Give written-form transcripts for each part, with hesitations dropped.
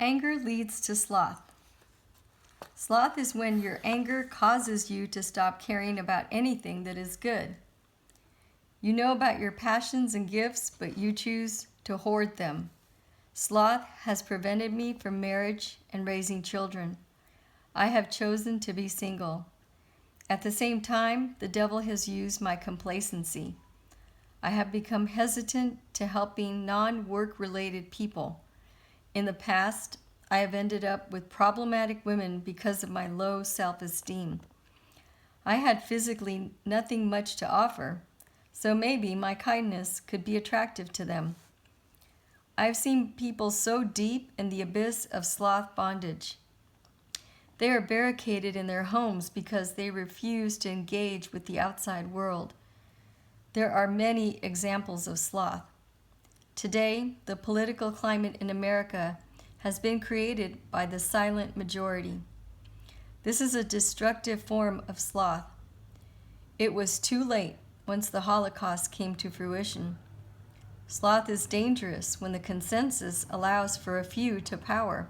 Anger leads to sloth. Sloth is when your anger causes you to stop caring about anything that is good. You know about your passions and gifts, but you choose to hoard them. Sloth has prevented me from marriage and raising children. I have chosen to be single. At the same time, the devil has used my complacency. I have become hesitant to helping non-work-related people. In the past, I have ended up with problematic women because of my low self-esteem. I had physically nothing much to offer, so maybe my kindness could be attractive to them. I've seen people so deep in the abyss of sloth bondage. They are barricaded in their homes because they refuse to engage with the outside world. There are many examples of sloth. Today, the political climate in America has been created by the silent majority. This is a destructive form of sloth. It was too late once the Holocaust came to fruition. Sloth is dangerous when the consensus allows for a few to power.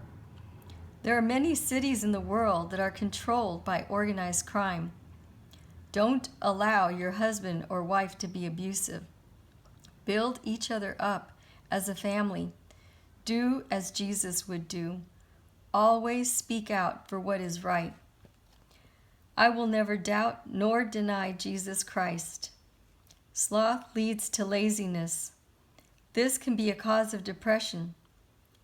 There are many cities in the world that are controlled by organized crime. Don't allow your husband or wife to be abusive. Build each other up as a family. Do as Jesus would do. Always speak out for what is right. I will never doubt nor deny Jesus Christ. Sloth leads to laziness. This can be a cause of depression.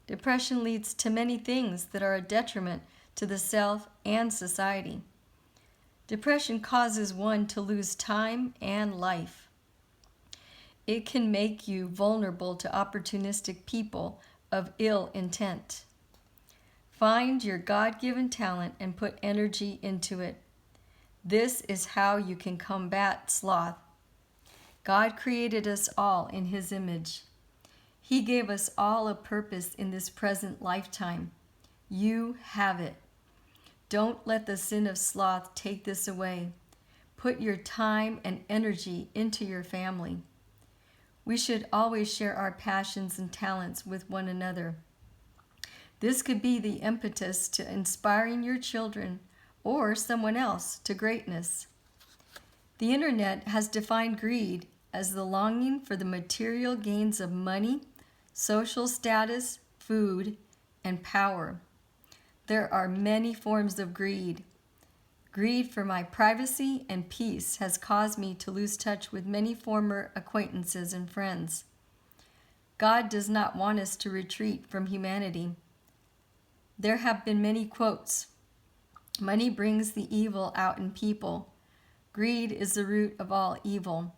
Depression leads to many things that are a detriment to the self and society. Depression causes one to lose time and life. It can make you vulnerable to opportunistic people of ill intent. Find your God-given talent and put energy into it. This is how you can combat sloth. God created us all in His image. He gave us all a purpose in this present lifetime. You have it. Don't let the sin of sloth take this away. Put your time and energy into your family. We should always share our passions and talents with one another. This could be the impetus to inspiring your children or someone else to greatness. The internet has defined greed as the longing for the material gains of money, social status, food, and power. There are many forms of greed. Greed for my privacy and peace has caused me to lose touch with many former acquaintances and friends. God does not want us to retreat from humanity. There have been many quotes. Money brings the evil out in people. Greed is the root of all evil.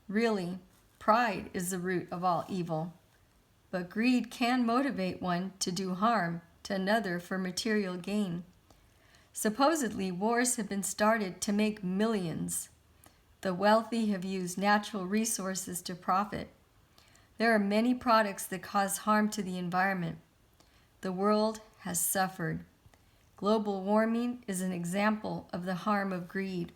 Really, pride is the root of all evil. But greed can motivate one to do harm to another for material gain. Supposedly, wars have been started to make millions. The wealthy have used natural resources to profit. There are many products that cause harm to the environment. The world has suffered. Global warming is an example of the harm of greed.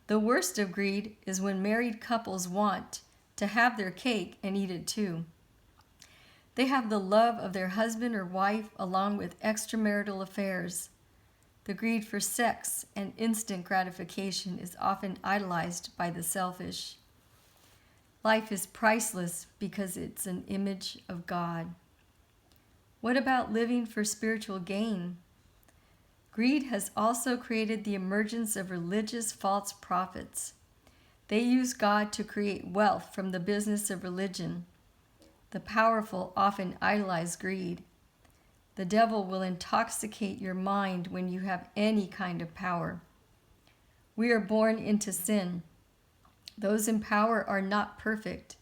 The worst of greed is when married couples want to have their cake and eat it too. They have the love of their husband or wife along with extramarital affairs. The greed for sex and instant gratification is often idolized by the selfish. Life is priceless because it's an image of God. What about living for spiritual gain? Greed has also created the emergence of religious false prophets. They use God to create wealth from the business of religion. The powerful often idolize greed. The devil will intoxicate your mind when you have any kind of power. We are born into sin. Those in power are not perfect.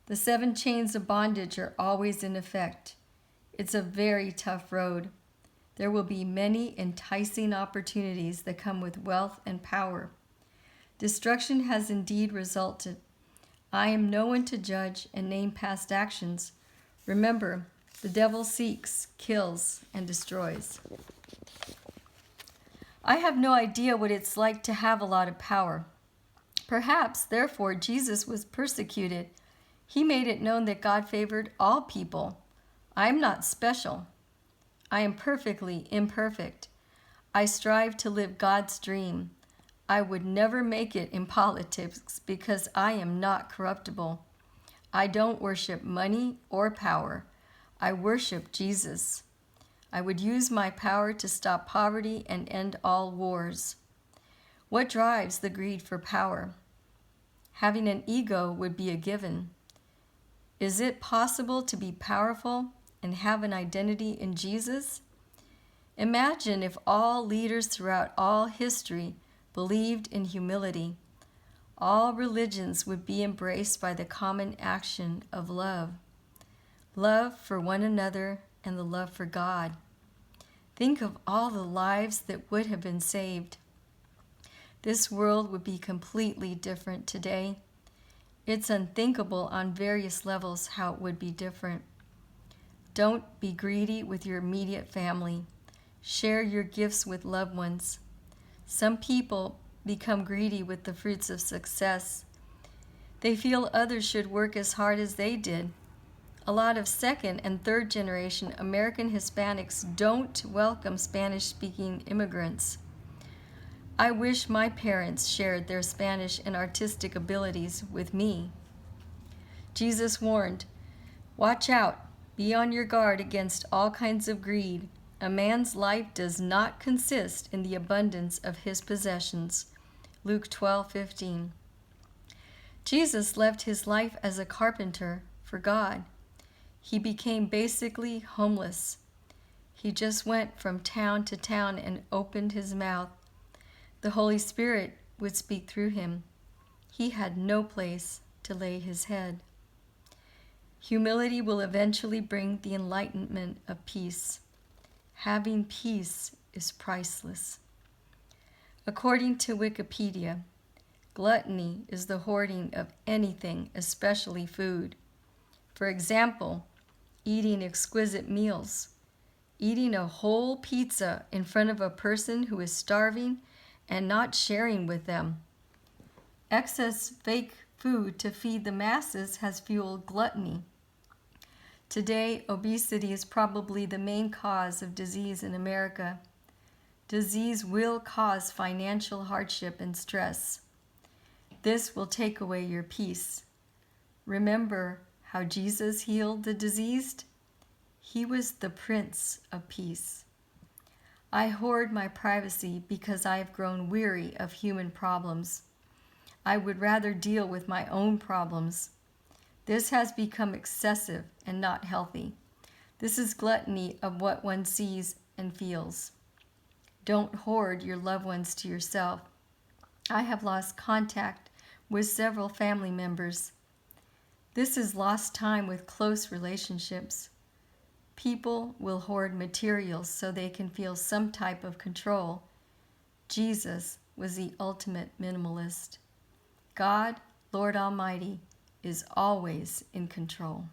The 7 chains of bondage are always in effect. It's a very tough road. There will be many enticing opportunities that come with wealth and power. Destruction has indeed resulted. I am no one to judge and name past actions. Remember, the devil seeks, kills, and destroys. I have no idea what it's like to have a lot of power. Perhaps, therefore, Jesus was persecuted. He made it known that God favored all people. I'm not special. I am perfectly imperfect. I strive to live God's dream. I would never make it in politics because I am not corruptible. I don't worship money or power. I worship Jesus. I would use my power to stop poverty and end all wars. What drives the greed for power? Having an ego would be a given. Is it possible to be powerful and have an identity in Jesus? Imagine if all leaders throughout all history believed in humility. All religions would be embraced by the common action of love. Love for one another and the love for God. Think of all the lives that would have been saved. This world would be completely different today. It's unthinkable on various levels how it would be different. Don't be greedy with your immediate family. Share your gifts with loved ones. Some people become greedy with the fruits of success. They feel others should work as hard as they did. A lot of second and third generation American Hispanics don't welcome Spanish-speaking immigrants. I wish my parents shared their Spanish and artistic abilities with me. Jesus warned, "Watch out, be on your guard against all kinds of greed. A man's life does not consist in the abundance of his possessions." Luke 12:15. Jesus left his life as a carpenter for God. He became basically homeless. He just went from town to town and opened his mouth. The Holy Spirit would speak through him. He had no place to lay his head. Humility will eventually bring the enlightenment of peace. Having peace is priceless. According to Wikipedia, gluttony is the hoarding of anything, especially food. For example, eating exquisite meals, eating a whole pizza in front of a person who is starving and not sharing with them. Excess fake food to feed the masses has fueled gluttony. Today, obesity is probably the main cause of disease in America. Disease will cause financial hardship and stress. This will take away your peace. Remember how Jesus healed the diseased? He was the Prince of Peace. I hoard my privacy because I have grown weary of human problems. I would rather deal with my own problems. This has become excessive and not healthy. This is gluttony of what one sees and feels. Don't hoard your loved ones to yourself. I have lost contact with several family members. This is lost time with close relationships. People will hoard materials so they can feel some type of control. Jesus was the ultimate minimalist. God, Lord Almighty, is always in control.